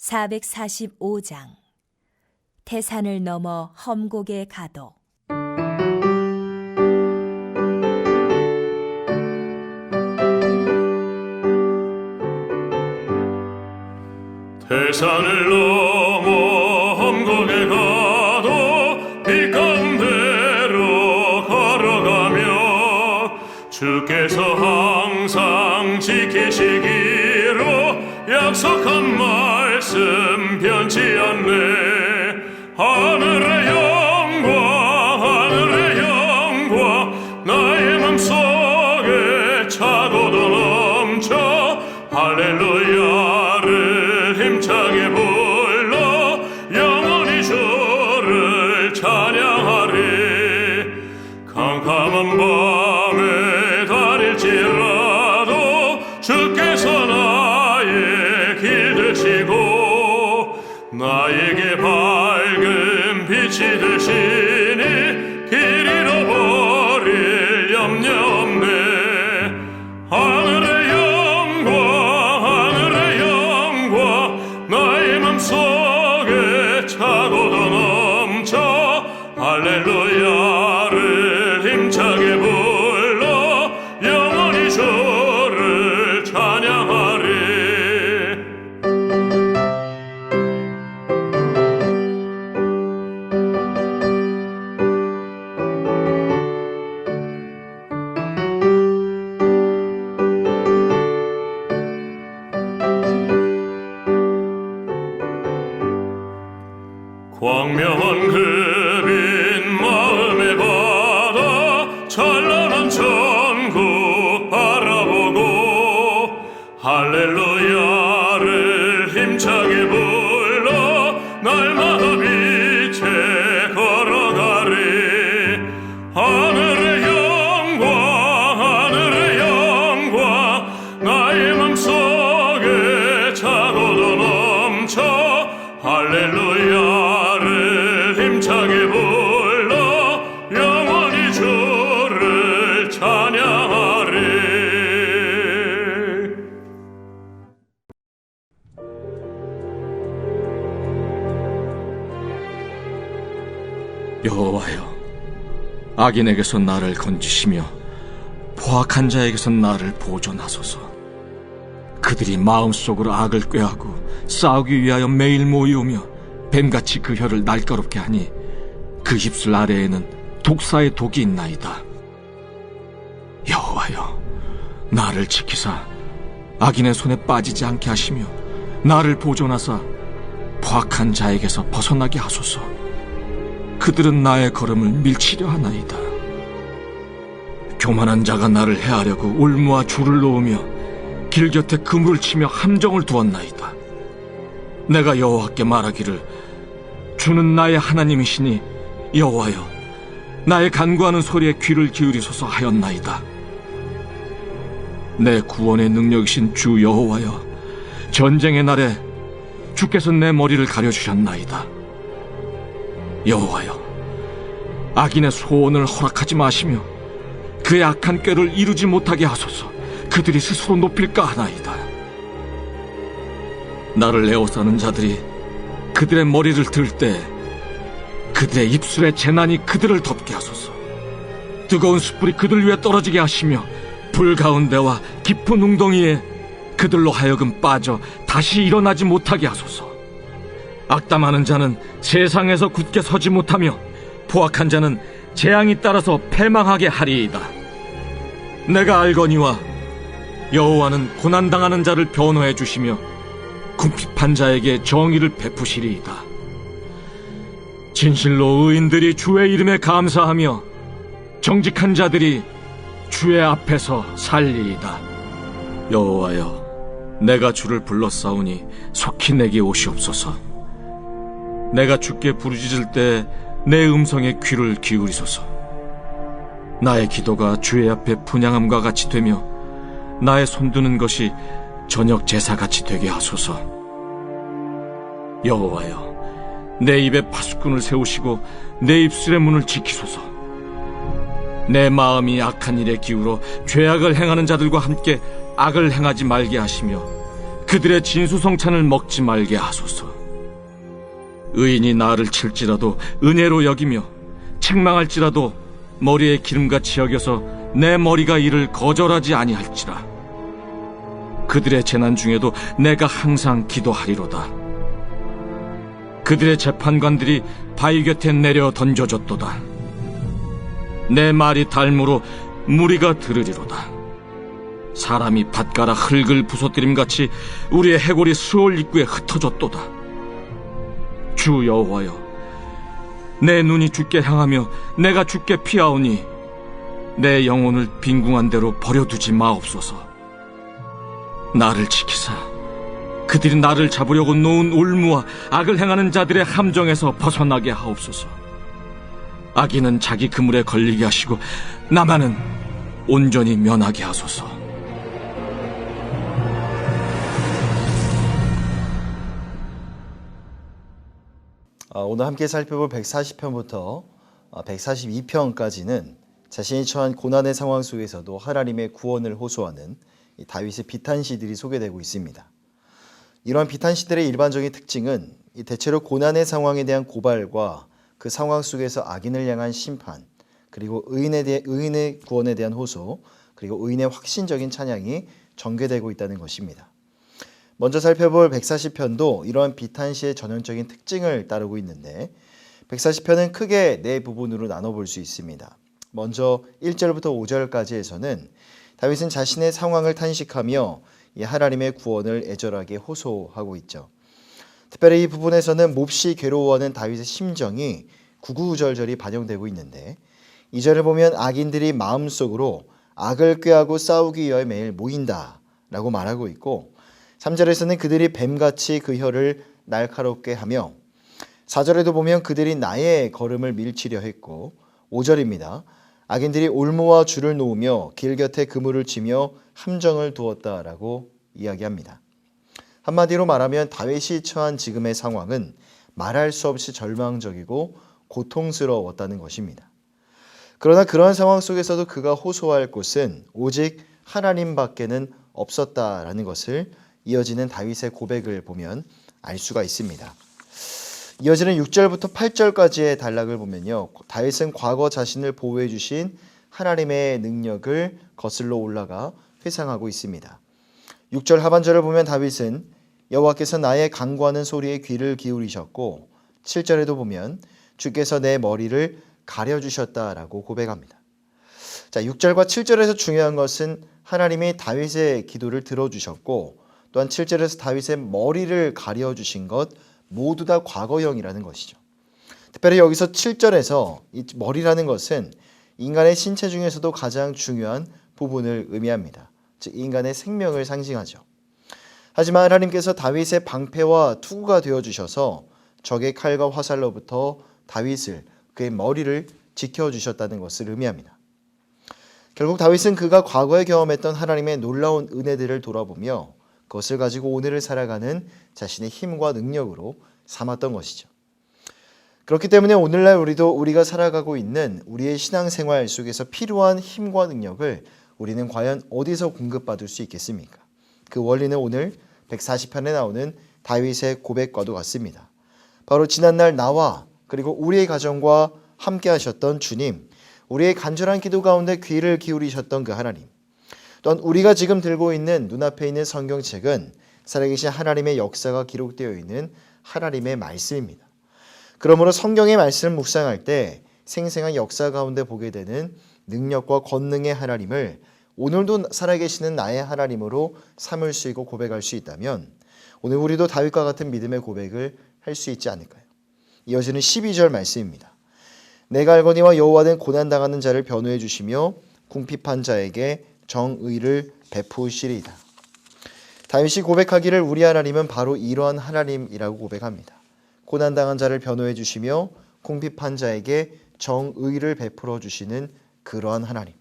445장 태산을 넘어 험곡에 가도. 태산을 넘어 험곡에 가도 빛 가운데로 걸어가며 주께서 항상 지키시기로 약속한 말씀 변치 않네. 하늘의 영광 나의 맘속에 차고도 넘쳐 할렐루야를 힘차게 불러 영원히 주를 찬양하리. 캄캄한 밤에 다닐지라도 주께서 나의 길 되시고 나에게 밝은 빛이 되시니 길 잃어버릴 염려 없네. 하늘의 영광 나의 맘속에 차고도 넘쳐 할렐루야를 힘차게 불러 영원히 주를 찬양하리. 광명한 그 빛 마음의 바다 찬란한 천국 바라보고 할렐루야를 힘차게 불러 날마다 빛에 걸어가리. 하늘의 영광 나의 맘속에 차고도 넘쳐 할렐루야를 힘차게 불러 영원히 주를 찬양하리. 여호와여, 악인에게서 나를 건지시며 포악한 자에게서 나를 보존하소서. 그들이 마음속으로 악을 꾀하고 싸우기 위하여 매일 모이오며 뱀같이 그 혀를 날카롭게 하니 그 입술 아래에는 독사의 독이 있나이다. 여호와여, 나를 지키사 악인의 손에 빠지지 않게 하시며 나를 보존하사 포악한 자에게서 벗어나게 하소서. 그들은 나의 걸음을 밀치려 하나이다. 교만한 자가 나를 해하려고 올무와 줄을 놓으며 길 곁에 그물을 치며 함정을 두었나이다. 내가 여호와께 말하기를 주는 나의 하나님이시니 여호와여, 나의 간구하는 소리에 귀를 기울이소서 하였나이다. 내 구원의 능력이신 주 여호와여, 전쟁의 날에 주께서 내 머리를 가려주셨나이다. 여호와여, 악인의 소원을 허락하지 마시며 그의 악한 꾀를 이루지 못하게 하소서. 그들이 스스로 높일까 하나이다. 나를 에워싸는 자들이 그들의 머리를 들 때 그들의 입술에 재난이 그들을 덮게 하소서. 뜨거운 숯불이 그들 위에 떨어지게 하시며 불 가운데와 깊은 웅덩이에 그들로 하여금 빠져 다시 일어나지 못하게 하소서. 악담하는 자는 세상에서 굳게 서지 못하며 포악한 자는 재앙이 따라서 패망하게 하리이다. 내가 알거니와 여호와는 고난당하는 자를 변호해 주시며 궁핍한 자에게 정의를 베푸시리이다. 진실로 의인들이 주의 이름에 감사하며 정직한 자들이 주의 앞에서 살리이다. 여호와여, 내가 주를 불렀사오니 속히 내게 오시옵소서. 내가 주께 부르짖을 때 내 음성에 귀를 기울이소서. 나의 기도가 주의 앞에 분향함과 같이 되며 나의 손드는 것이 저녁 제사같이 되게 하소서. 여호와여, 내 입에 파수꾼을 세우시고 내 입술의 문을 지키소서. 내 마음이 악한 일에 기울어 죄악을 행하는 자들과 함께 악을 행하지 말게 하시며 그들의 진수성찬을 먹지 말게 하소서. 의인이 나를 칠지라도 은혜로 여기며 책망할지라도 머리에 기름같이 여겨서 내 머리가 이를 거절하지 아니할지라. 그들의 재난 중에도 내가 항상 기도하리로다. 그들의 재판관들이 바위 곁에 내려 던져졌도다. 내 말이 달무로 무리가 들으리로다. 사람이 밭가락 흙을 부서뜨림같이 우리의 해골이 수월 입구에 흩어졌도다. 주 여호와여, 내 눈이 주께 향하며 내가 주께 피하오니 내 영혼을 빈궁한 대로 버려두지 마옵소서. 나를 지키사 그들이 나를 잡으려고 놓은 올무와 악을 행하는 자들의 함정에서 벗어나게 하옵소서. 악인은 자기 그물에 걸리게 하시고 나만은 온전히 면하게 하소서. 오늘 함께 살펴볼 140편부터 142편까지는 자신이 처한 고난의 상황 속에서도 하나님의 구원을 호소하는 이 다윗의 비탄시들이 소개되고 있습니다. 이러한 비탄시들의 일반적인 특징은 대체로 고난의 상황에 대한 고발과 그 상황 속에서 악인을 향한 심판, 그리고 의인의 구원에 대한 호소, 그리고 의인의 확신적인 찬양이 전개되고 있다는 것입니다. 먼저 살펴볼 140편도 이러한 비탄시의 전형적인 특징을 따르고 있는데 140편은 크게 네 부분으로 나눠볼 수 있습니다. 먼저 1절부터 5절까지에서는 다윗은 자신의 상황을 탄식하며 이 하나님의 구원을 애절하게 호소하고 있죠. 특별히 이 부분에서는 몹시 괴로워하는 다윗의 심정이 구구절절히 반영되고 있는데 2절을 보면 악인들이 마음속으로 악을 꾀하고 싸우기 위하여 매일 모인다라고 말하고 있고 3절에서는 그들이 뱀같이 그 혀를 날카롭게 하며 4절에도 보면 그들이 나의 걸음을 밀치려 했고 5절입니다. 악인들이 올무와 줄을 놓으며 길 곁에 그물을 치며 함정을 두었다라고 이야기합니다. 한마디로 말하면 다윗이 처한 지금의 상황은 말할 수 없이 절망적이고 고통스러웠다는 것입니다. 그러나 그러한 상황 속에서도 그가 호소할 곳은 오직 하나님밖에는 없었다라는 것을 이어지는 다윗의 고백을 보면 알 수가 있습니다. 이어지는 6절부터 8절까지의 단락을 보면요. 다윗은 과거 자신을 보호해 주신 하나님의 능력을 거슬러 올라가 회상하고 있습니다. 6절 하반절을 보면 다윗은 여호와께서 나의 간구하는 소리에 귀를 기울이셨고 7절에도 보면 주께서 내 머리를 가려주셨다라고 고백합니다. 자, 6절과 7절에서 중요한 것은 하나님이 다윗의 기도를 들어주셨고 또한 7절에서 다윗의 머리를 가려주신 것 모두 다 과거형이라는 것이죠. 특별히 여기서 7절에서 이 머리라는 것은 인간의 신체 중에서도 가장 중요한 부분을 의미합니다. 즉 인간의 생명을 상징하죠. 하지만 하나님께서 다윗의 방패와 투구가 되어주셔서 적의 칼과 화살로부터 다윗을 그의 머리를 지켜주셨다는 것을 의미합니다. 결국 다윗은 그가 과거에 경험했던 하나님의 놀라운 은혜들을 돌아보며 그것을 가지고 오늘을 살아가는 자신의 힘과 능력으로 삼았던 것이죠. 그렇기 때문에 오늘날 우리가 살아가고 있는 우리의 신앙생활 속에서 필요한 힘과 능력을 우리는 과연 어디서 공급받을 수 있겠습니까? 그 원리는 오늘 140편에 나오는 다윗의 고백과도 같습니다. 바로 지난날 나와 그리고 우리의 가정과 함께 하셨던 주님, 우리의 간절한 기도 가운데 귀를 기울이셨던 그 하나님, 또한 우리가 지금 들고 있는 눈앞에 있는 성경책은 살아계신 하나님의 역사가 기록되어 있는 하나님의 말씀입니다. 그러므로 성경의 말씀을 묵상할 때 생생한 역사 가운데 보게 되는 능력과 권능의 하나님을 오늘도 살아계시는 나의 하나님으로 삼을 수 있고 고백할 수 있다면 오늘 우리도 다윗과 같은 믿음의 고백을 할 수 있지 않을까요? 이어지는 12절 말씀입니다. 내가 알거니와 여호와는 고난당하는 자를 변호해 주시며 궁핍한 자에게 정의를 베푸시리이다. 다윗이 고백하기를 우리 하나님은 바로 이러한 하나님이라고 고백합니다. 고난당한 자를 변호해 주시며 궁핍한 자에게 정의를 베풀어 주시는 그러한 하나님.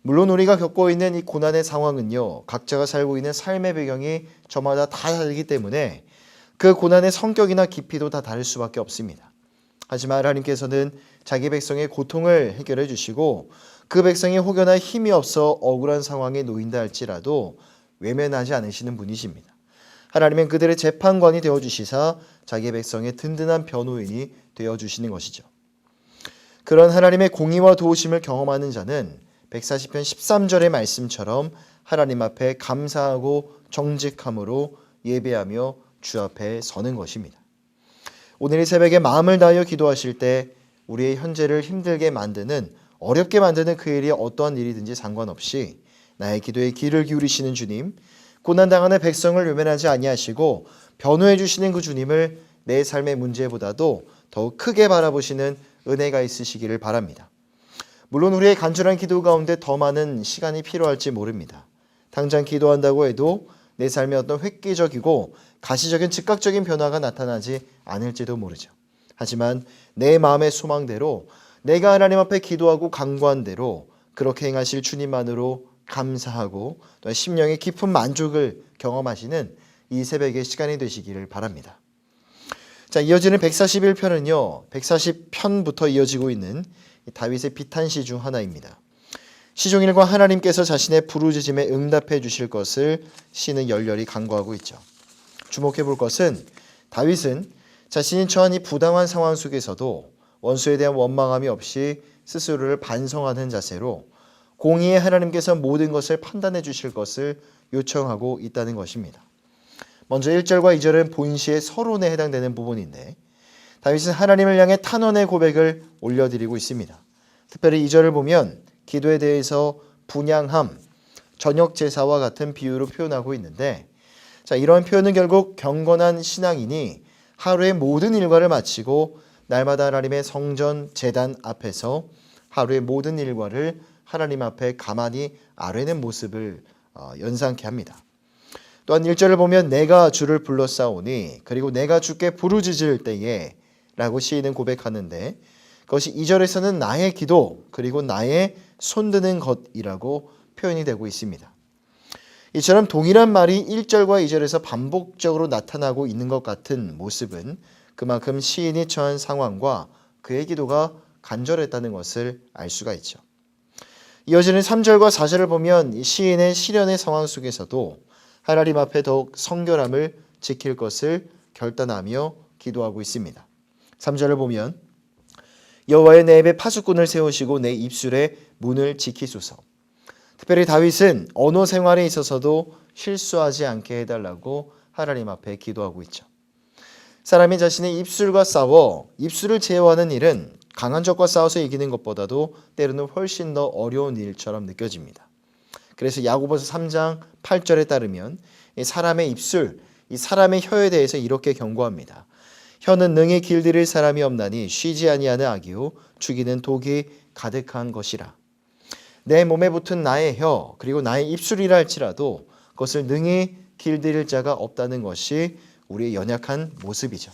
물론 우리가 겪고 있는 이 고난의 상황은요, 각자가 살고 있는 삶의 배경이 저마다 다 다르기 때문에 그 고난의 성격이나 깊이도 다 다를 수밖에 없습니다. 하지만 하나님께서는 자기 백성의 고통을 해결해 주시고 그 백성이 혹여나 힘이 없어 억울한 상황에 놓인다 할지라도 외면하지 않으시는 분이십니다. 하나님은 그들의 재판관이 되어주시사 자기의 백성의 든든한 변호인이 되어주시는 것이죠. 그런 하나님의 공의와 도우심을 경험하는 자는 140편 13절의 말씀처럼 하나님 앞에 감사하고 정직함으로 예배하며 주 앞에 서는 것입니다. 오늘 이 새벽에 마음을 다하여 기도하실 때 우리의 현재를 힘들게 만드는, 어렵게 만드는 그 일이 어떠한 일이든지 상관없이 나의 기도에 귀를 기울이시는 주님, 고난당하는 백성을 외면하지 아니하시고 변호해 주시는 그 주님을 내 삶의 문제보다도 더욱 크게 바라보시는 은혜가 있으시기를 바랍니다. 물론 우리의 간절한 기도 가운데 더 많은 시간이 필요할지 모릅니다. 당장 기도한다고 해도 내 삶에 어떤 획기적이고 가시적인 즉각적인 변화가 나타나지 않을지도 모르죠. 하지만 내 마음의 소망대로 내가 하나님 앞에 기도하고 간구한 대로 그렇게 행하실 주님만으로 감사하고 또 심령의 깊은 만족을 경험하시는 이 새벽의 시간이 되시기를 바랍니다. 자, 이어지는 141편은요. 140편부터 이어지고 있는 다윗의 비탄시 중 하나입니다. 시종일과 하나님께서 자신의 부르짖음에 응답해 주실 것을 시는 열렬히 간구하고 있죠. 주목해 볼 것은 다윗은 자신이 처한 이 부당한 상황 속에서도 원수에 대한 원망함이 없이 스스로를 반성하는 자세로 공의의 하나님께서 모든 것을 판단해 주실 것을 요청하고 있다는 것입니다. 먼저 1절과 2절은 본시의 서론에 해당되는 부분인데 다윗은 하나님을 향해 탄원의 고백을 올려드리고 있습니다. 특별히 2절을 보면 기도에 대해서 분향함, 저녁 제사와 같은 비유로 표현하고 있는데, 자, 이런 표현은 결국 경건한 신앙인이 하루의 모든 일과를 마치고 날마다 하나님의 성전 제단 앞에서 하루의 모든 일과를 하나님 앞에 가만히 아뢰는 모습을 연상케 합니다. 또한 1절을 보면 내가 주를 불러싸오니 그리고 내가 주께 부르짖을 때에 라고 시인은 고백하는데, 그것이 2절에서는 나의 기도 그리고 나의 손드는 것이라고 표현이 되고 있습니다. 이처럼 동일한 말이 1절과 2절에서 반복적으로 나타나고 있는 것 같은 모습은 그만큼 시인이 처한 상황과 그의 기도가 간절했다는 것을 알 수가 있죠. 이어지는 3절과 4절을 보면 이 시인의 시련의 상황 속에서도 하나님 앞에 더욱 성결함을 지킬 것을 결단하며 기도하고 있습니다. 3절을 보면 여호와의 내 입에 파수꾼을 세우시고 내 입술에 문을 지키소서. 특별히 다윗은 언어 생활에 있어서도 실수하지 않게 해달라고 하나님 앞에 기도하고 있죠. 사람이 자신의 입술과 싸워 입술을 제어하는 일은 강한 적과 싸워서 이기는 것보다도 때로는 훨씬 더 어려운 일처럼 느껴집니다. 그래서 야고보서 3장 8절에 따르면 이 사람의 입술, 이 사람의 혀에 대해서 이렇게 경고합니다. 혀는 능히 길들일 사람이 없나니 쉬지 아니하는 악이요 죽이는 독이 가득한 것이라. 내 몸에 붙은 나의 혀 그리고 나의 입술이라 할지라도 그것을 능히 길들일 자가 없다는 것이 우리의 연약한 모습이죠.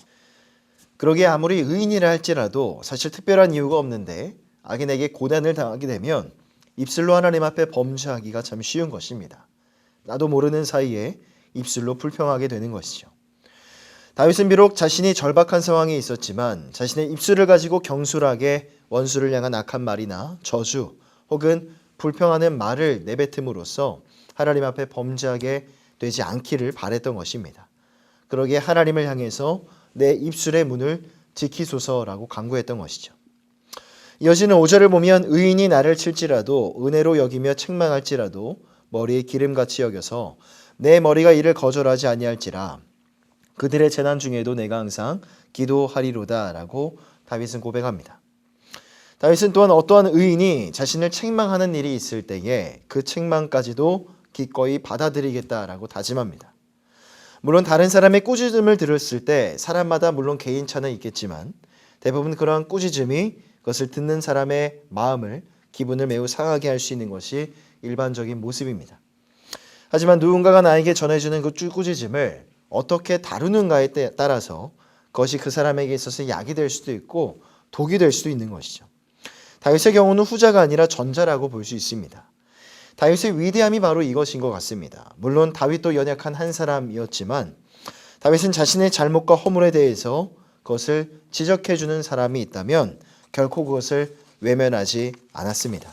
그러기에 아무리 의인이라 할지라도 사실 특별한 이유가 없는데 악인에게 고난을 당하게 되면 입술로 하나님 앞에 범죄하기가 참 쉬운 것입니다. 나도 모르는 사이에 입술로 불평하게 되는 것이죠. 다윗은 비록 자신이 절박한 상황에 있었지만 자신의 입술을 가지고 경솔하게 원수를 향한 악한 말이나 저주 혹은 불평하는 말을 내뱉음으로써 하나님 앞에 범죄하게 되지 않기를 바랬던 것입니다. 그러기에 하나님을 향해서 내 입술의 문을 지키소서라고 간구했던 것이죠. 이어지는 5절을 보면 의인이 나를 칠지라도 은혜로 여기며 책망할지라도 머리에 기름같이 여겨서 내 머리가 이를 거절하지 아니할지라 그들의 재난 중에도 내가 항상 기도하리로다 라고 다윗은 고백합니다. 다윗은 또한 어떠한 의인이 자신을 책망하는 일이 있을 때에 그 책망까지도 기꺼이 받아들이겠다라고 다짐합니다. 물론 다른 사람의 꾸짖음을 들었을 때 사람마다 물론 개인차는 있겠지만 대부분 그러한 꾸짖음이 그것을 듣는 사람의 마음을, 기분을 매우 상하게 할 수 있는 것이 일반적인 모습입니다. 하지만 누군가가 나에게 전해주는 그 꾸짖음을 어떻게 다루는가에 따라서 그것이 그 사람에게 있어서 약이 될 수도 있고 독이 될 수도 있는 것이죠. 다윗의 경우는 후자가 아니라 전자라고 볼 수 있습니다. 다윗의 위대함이 바로 이것인 것 같습니다. 물론 다윗도 연약한 한 사람이었지만 다윗은 자신의 잘못과 허물에 대해서 그것을 지적해주는 사람이 있다면 결코 그것을 외면하지 않았습니다.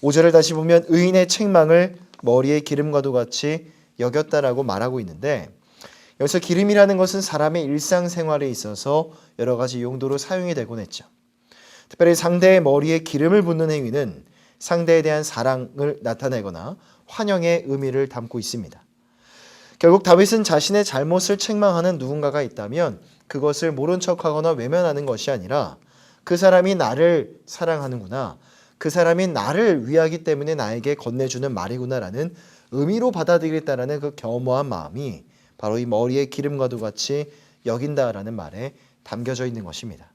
5절을 다시 보면 의인의 책망을 머리에 기름과도 같이 여겼다라고 말하고 있는데 여기서 기름이라는 것은 사람의 일상생활에 있어서 여러 가지 용도로 사용이 되곤 했죠. 특별히 상대의 머리에 기름을 붓는 행위는 상대에 대한 사랑을 나타내거나 환영의 의미를 담고 있습니다. 결국 다윗은 자신의 잘못을 책망하는 누군가가 있다면 그것을 모른 척하거나 외면하는 것이 아니라 그 사람이 나를 사랑하는구나, 그 사람이 나를 위하기 때문에 나에게 건네주는 말이구나라는 의미로 받아들이겠다라는 그 겸허한 마음이 바로 이 머리에 기름과도 같이 여긴다라는 말에 담겨져 있는 것입니다.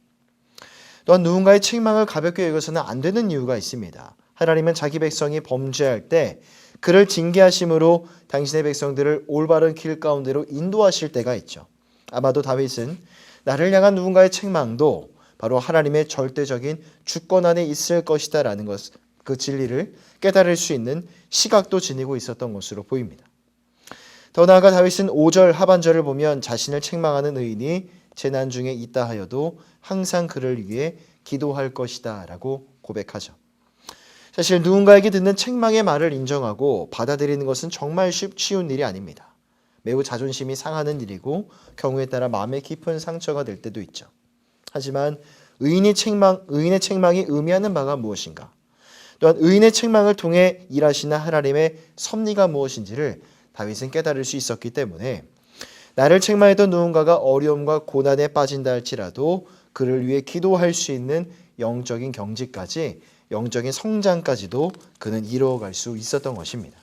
또한 누군가의 책망을 가볍게 여겨서는 안 되는 이유가 있습니다. 하나님은 자기 백성이 범죄할 때 그를 징계하심으로 당신의 백성들을 올바른 길 가운데로 인도하실 때가 있죠. 아마도 다윗은 나를 향한 누군가의 책망도 바로 하나님의 절대적인 주권 안에 있을 것이다 라는 것, 그 진리를 깨달을 수 있는 시각도 지니고 있었던 것으로 보입니다. 더 나아가 다윗은 5절 하반절을 보면 자신을 책망하는 의인이 재난 중에 있다 하여도 항상 그를 위해 기도할 것이다 라고 고백하죠. 사실 누군가에게 듣는 책망의 말을 인정하고 받아들이는 것은 정말 쉬운 일이 아닙니다. 매우 자존심이 상하는 일이고 경우에 따라 마음에 깊은 상처가 될 때도 있죠. 하지만 의인의 책망이 의미하는 바가 무엇인가? 또한 의인의 책망을 통해 일하시는 하나님의 섭리가 무엇인지를 다윗은 깨달을 수 있었기 때문에 나를 책망했던 누군가가 어려움과 고난에 빠진다 할지라도 그를 위해 기도할 수 있는 영적인 경지까지, 영적인 성장까지도 그는 이루어갈 수 있었던 것입니다.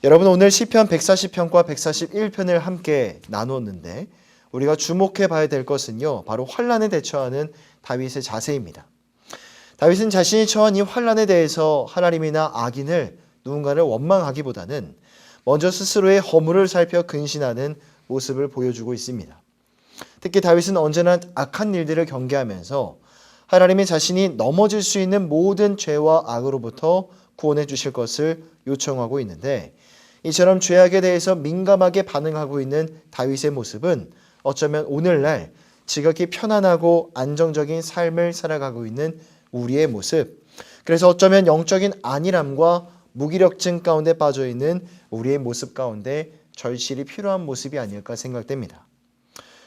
여러분, 오늘 시편 140편과 141편을 함께 나누었는데 우리가 주목해 봐야 될 것은요, 바로 환난에 대처하는 다윗의 자세입니다. 다윗은 자신이 처한 이 환난에 대해서 하나님이나 악인을 누군가를 원망하기보다는 먼저 스스로의 허물을 살펴 근신하는 모습을 보여주고 있습니다. 특히 다윗은 언제나 악한 일들을 경계하면서 하나님이 자신이 넘어질 수 있는 모든 죄와 악으로부터 구원해 주실 것을 요청하고 있는데, 이처럼 죄악에 대해서 민감하게 반응하고 있는 다윗의 모습은 어쩌면 오늘날 지극히 편안하고 안정적인 삶을 살아가고 있는 우리의 모습, 그래서 어쩌면 영적인 안일함과 무기력증 가운데 빠져있는 우리의 모습 가운데 절실히 필요한 모습이 아닐까 생각됩니다.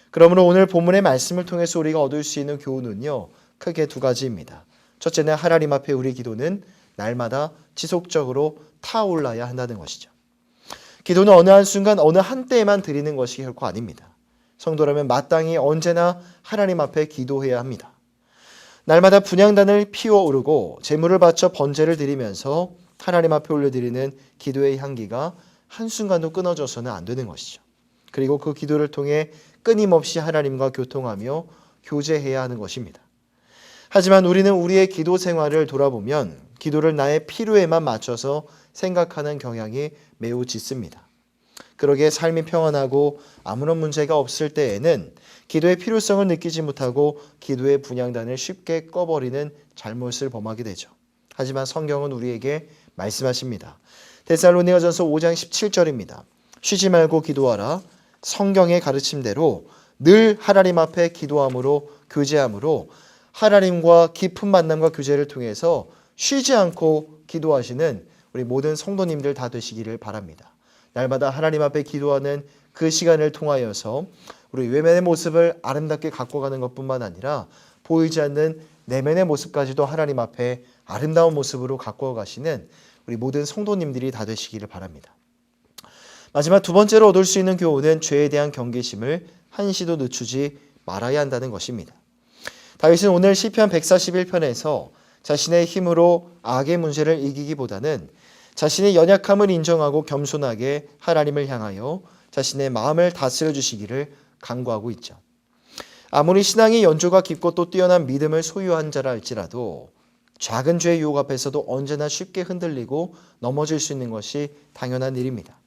그러므로 오늘 본문의 말씀을 통해서 우리가 얻을 수 있는 교훈은요, 크게 두 가지입니다. 첫째는 하나님 앞에 우리 기도는 날마다 지속적으로 타올라야 한다는 것이죠. 기도는 어느 한순간 어느 한때에만 드리는 것이 결코 아닙니다. 성도라면 마땅히 언제나 하나님 앞에 기도해야 합니다. 날마다 분향단을 피워오르고 제물을 바쳐 번제를 드리면서 하나님 앞에 올려드리는 기도의 향기가 한순간도 끊어져서는 안 되는 것이죠. 그리고 그 기도를 통해 끊임없이 하나님과 교통하며 교제해야 하는 것입니다. 하지만 우리는 우리의 기도 생활을 돌아보면 기도를 나의 필요에만 맞춰서 생각하는 경향이 매우 짙습니다. 그러기에 삶이 평안하고 아무런 문제가 없을 때에는 기도의 필요성을 느끼지 못하고 기도의 분향단을 쉽게 꺼버리는 잘못을 범하게 되죠. 하지만 성경은 우리에게 말씀하십니다. 데살로니가전서 5장 17절입니다. 쉬지 말고 기도하라. 성경의 가르침대로 늘 하나님 앞에 기도함으로 교제함으로 하나님과 깊은 만남과 교제를 통해서 쉬지 않고 기도하시는 우리 모든 성도님들 다 되시기를 바랍니다. 날마다 하나님 앞에 기도하는 그 시간을 통하여서 우리 외면의 모습을 아름답게 갖고 가는 것뿐만 아니라 보이지 않는 내면의 모습까지도 하나님 앞에 아름다운 모습으로 갖고 가시는 우리 모든 성도님들이 다 되시기를 바랍니다. 마지막 두 번째로 얻을 수 있는 교훈은 죄에 대한 경계심을 한시도 늦추지 말아야 한다는 것입니다. 다윗은 오늘 시편 141편에서 자신의 힘으로 악의 문제를 이기기보다는 자신의 연약함을 인정하고 겸손하게 하나님을 향하여 자신의 마음을 다스려 주시기를 간구하고 있죠. 아무리 신앙의 연조가 깊고 또 뛰어난 믿음을 소유한 자라 할지라도 작은 죄의 유혹 앞에서도 언제나 쉽게 흔들리고 넘어질 수 있는 것이 당연한 일입니다.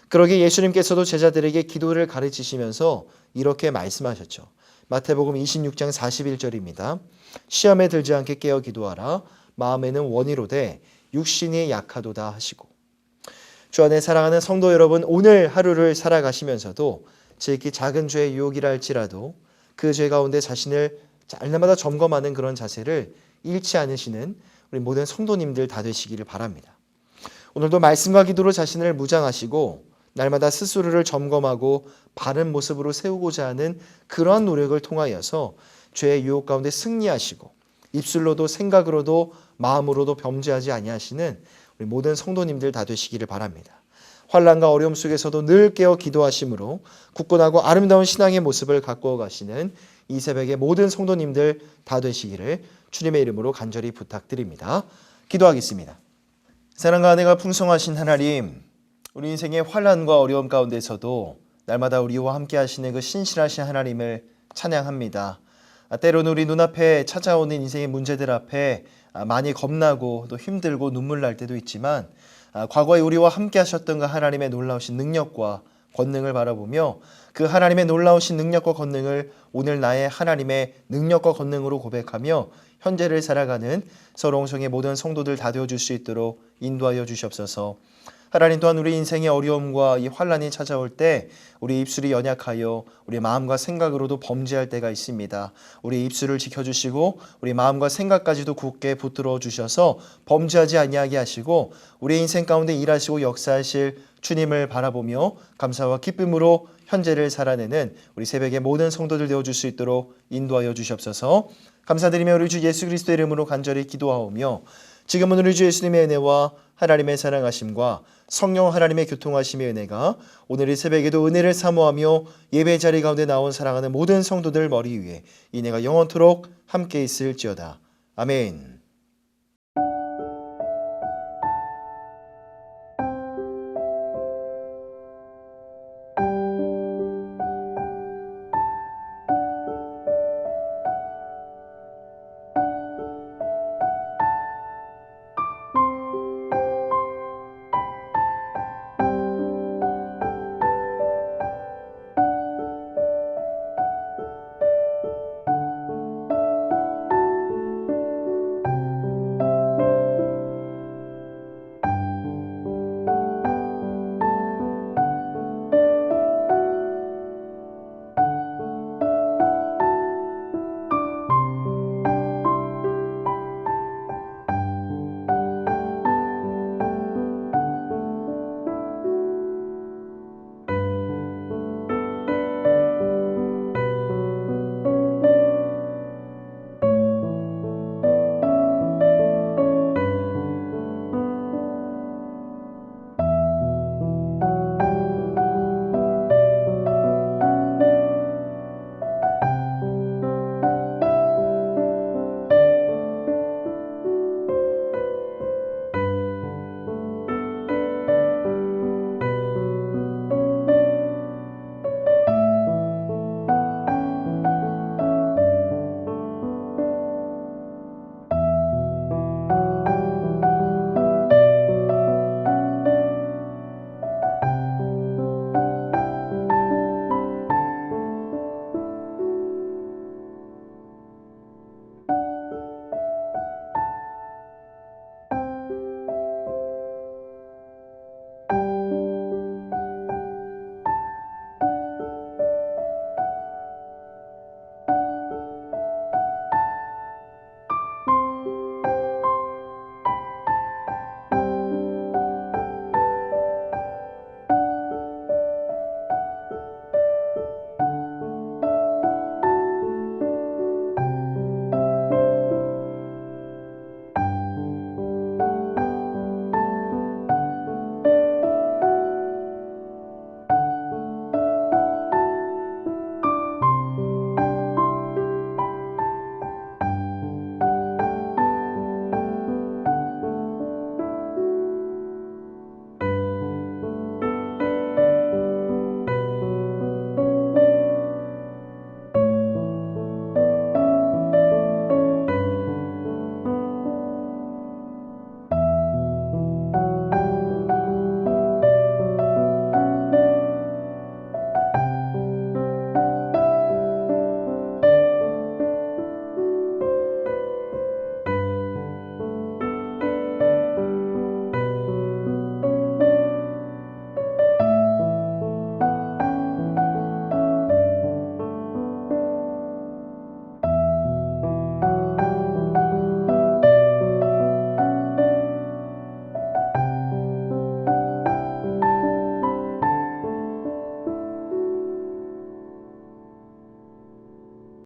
그러기에 예수님께서도 제자들에게 기도를 가르치시면서 이렇게 말씀하셨죠. 마태복음 26장 41절입니다. 시험에 들지 않게 깨어 기도하라. 마음에는 원이로되 육신이 약하도다 하시고. 주 안에 사랑하는 성도 여러분, 오늘 하루를 살아가시면서도 지극히 작은 죄의 유혹이라 할지라도 그 죄 가운데 자신을 날마다 점검하는 그런 자세를 잃지 않으시는 우리 모든 성도님들 다 되시기를 바랍니다. 오늘도 말씀과 기도로 자신을 무장하시고 날마다 스스로를 점검하고 바른 모습으로 세우고자 하는 그러한 노력을 통하여서 죄의 유혹 가운데 승리하시고 입술로도 생각으로도 마음으로도 범죄하지 아니하시는 우리 모든 성도님들 다 되시기를 바랍니다. 환난과 어려움 속에서도 늘 깨어 기도하심으로 굳건하고 아름다운 신앙의 모습을 가꾸어 가시는 이 새벽의 모든 성도님들 다 되시기를 주님의 이름으로 간절히 부탁드립니다. 기도하겠습니다. 사랑과 은혜가 풍성하신 하나님, 우리 인생의 환난과 어려움 가운데서도 날마다 우리와 함께 하시는 그 신실하신 하나님을 찬양합니다. 때로는 우리 눈앞에 찾아오는 인생의 문제들 앞에 많이 겁나고 또 힘들고 눈물 날 때도 있지만 과거에 우리와 함께 하셨던 그 하나님의 놀라우신 능력과 권능을 바라보며 그 하나님의 놀라우신 능력과 권능을 오늘 나의 하나님의 능력과 권능으로 고백하며 현재를 살아가는 서롱성의 모든 성도들 다 되어줄 수 있도록 인도하여 주시옵소서. 하나님 또한 우리 인생의 어려움과 이 환난이 찾아올 때 우리 입술이 연약하여 우리 마음과 생각으로도 범죄할 때가 있습니다. 우리 입술을 지켜주시고 우리 마음과 생각까지도 굳게 붙들어 주셔서 범죄하지 아니하게 하시고 우리 인생 가운데 일하시고 역사하실 주님을 바라보며 감사와 기쁨으로 현재를 살아내는 우리 새벽의 모든 성도들 되어줄 수 있도록 인도하여 주시옵소서. 감사드리며 우리 주 예수 그리스도의 이름으로 간절히 기도하오며 지금은 우리 주 예수님의 은혜와 하나님의 사랑하심과 성령 하나님의 교통하심의 은혜가 오늘 이 새벽에도 은혜를 사모하며 예배 자리 가운데 나온 사랑하는 모든 성도들 머리 위에 이 은혜가 영원토록 함께 있을지어다. 아멘.